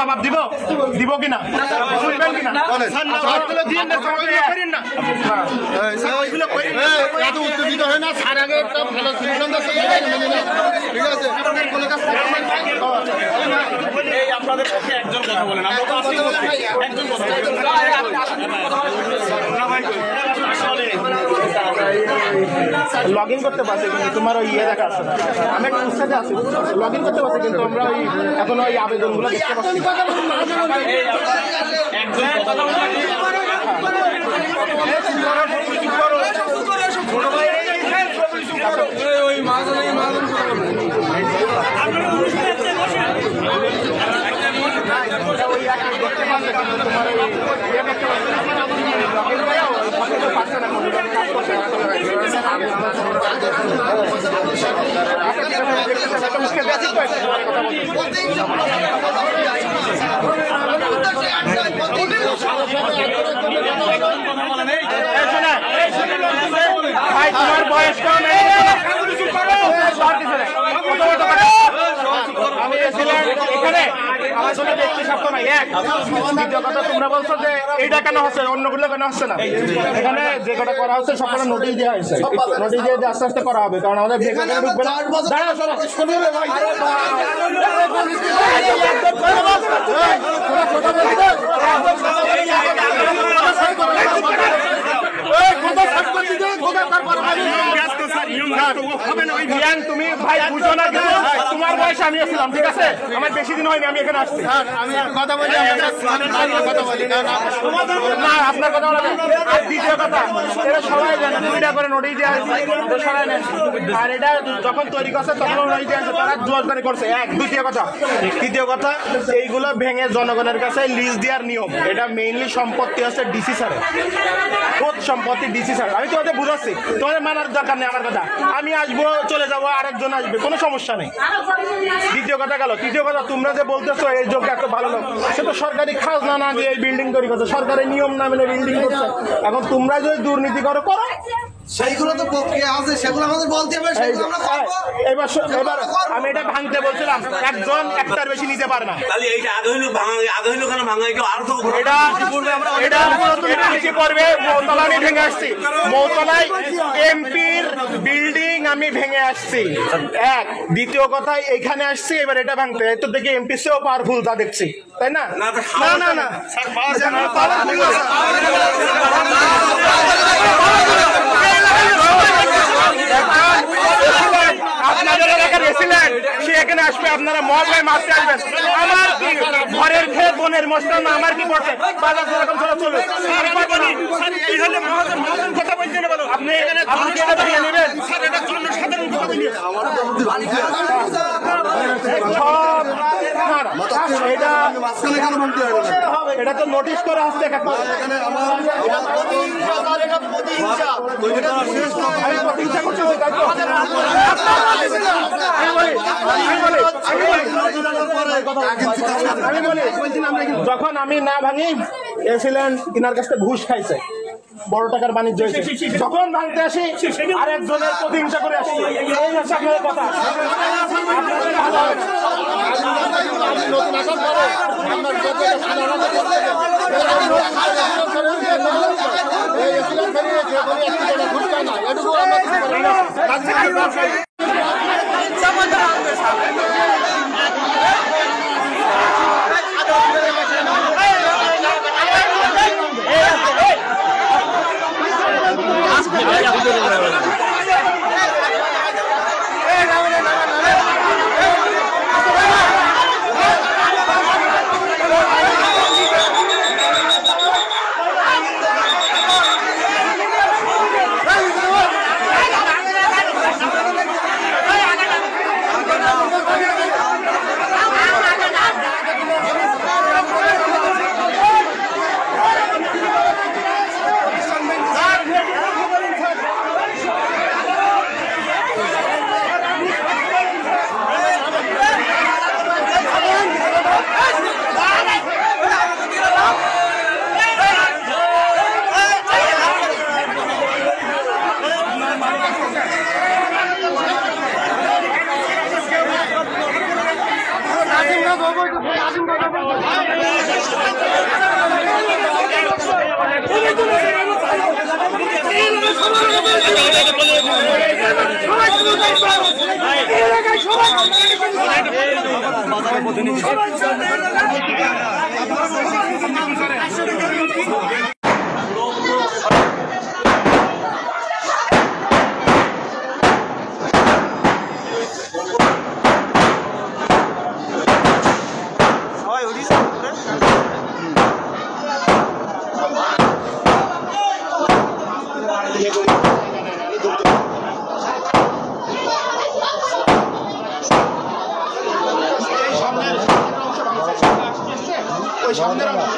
জবাব দিব দিব কিনা শুনবেন কিনা উত্তেজিত হয় না স্যার আগে একটা ভালো সিদ্ধান্ত ঠিক আছে আপনাদের পক্ষে একজন কথা বলেন লগ ইন করতে পারছি কিন্তু তোমার ওই ইয়ে দেখা আসছে আমি একটা উৎসাহে আছি লগ ইন করতে পারছি কিন্তু আমরা ওই এখন ওই আবেদনগুলো দেখতে পাচ্ছি তোমার বয়স কম আমি এখানে আসলে ব্যক্তি স্বার্থ নাই দ্বিতীয় কথা তোমরা বলছো যে এইটা কেন হচ্ছে অন্যগুলো কেন হচ্ছে না এখানে যে কটা করা হচ্ছে সবকটা নোটিশ দেওয়া হয়েছে নোটিশ দিয়ে আস্তে আস্তে করা হবে কারণ আমাদের তুমি ভাই বুঝো না তোমার বয়স আমি ছিলাম ঠিক আছে আমার বেশি দিন হয়নি আমি এখানে আসছি আমি কথা বলি না আপনার কথা বলবেন আর দ্বিতীয় কথা এটা সবাই জানে 2টা করে নোটিশ দেওয়া হয়েছে সবাই নেন আর এটা যখন তৈরি করছে তখন নোটিশ দেওয়া হয়েছে তারা জোরদারি করছে দ্বিতীয় কথা তৃতীয় কথা এইগুলো ভেঙে জনগণের কাছে লিজ দেওয়ার নিয়ম এটা মেইনলি সম্পত্তি হচ্ছে ডিসি স্যারের সম্পত্তি ডিসি স্যার আমি তোমাদের বুঝাচ্ছি তোমাদের মানার দরকার নেই আমার কথা আমি আসবো চলে যাবো আরেকজন আসবে কোনো সমস্যা নেই দ্বিতীয় কথা গেল তৃতীয় কথা তোমরা যে বলতেছো এই যোগ্য এত ভালো লোক সে তো সরকারি খাজনা না দিয়ে এই বিল্ডিং তৈরি করছে সরকারি নিয়ম না মেনে বিল্ডিং করছে এখন তোমরা যদি দুর্নীতি করো সেইগুলো তো প্রক্রিয়া আছে সেগুলো আমাদের বলতে হবে সেগুলো আমরা করব এবার আমি এটা ভাঙতে বলছিলাম একজন একটার বেশি নিতে পারে না তাহলে এইটা আগে হইলো কেন ভাঙাই কেউ আর তো এটা বেশি করবে মৌতলা আমি ভেঙে আসছি মৌতলায় এমপির বিল্ডিং আমি ভেঙে আসছি দ্বিতীয় কথা এখানে আসছি এবার এটা ভাঙতে তো দেখি এমপি সেও পাওয়ারফুল তা দেখছি তাই না না না আপনাদের এলাকার রেসিডেন্ট সে এখানে আসবে আপনারা মহল্লায় মারতে আসবেন আমার কি ঘরের খেয়ে বোনের মোস্টান না আমার কি পড়ছে বাজার যেরকম চলবে কথা বলছেন আপনি এটা ভেঙে নেবেন জনসাধারণ কথা বলিয়ে এটা তো নোটিশ করে আসছে যখন আমি না ভাঙি এসিলেন ইনার কাছে ঘুষ খাইছে বড় টাকার বাণিজ্য হয়েছে যখন ভাঙতে আসি আরেকজনের প্রতিহিংসা করে আসি এই হচ্ছে আপনাদের কথা ওই সামনের অংশ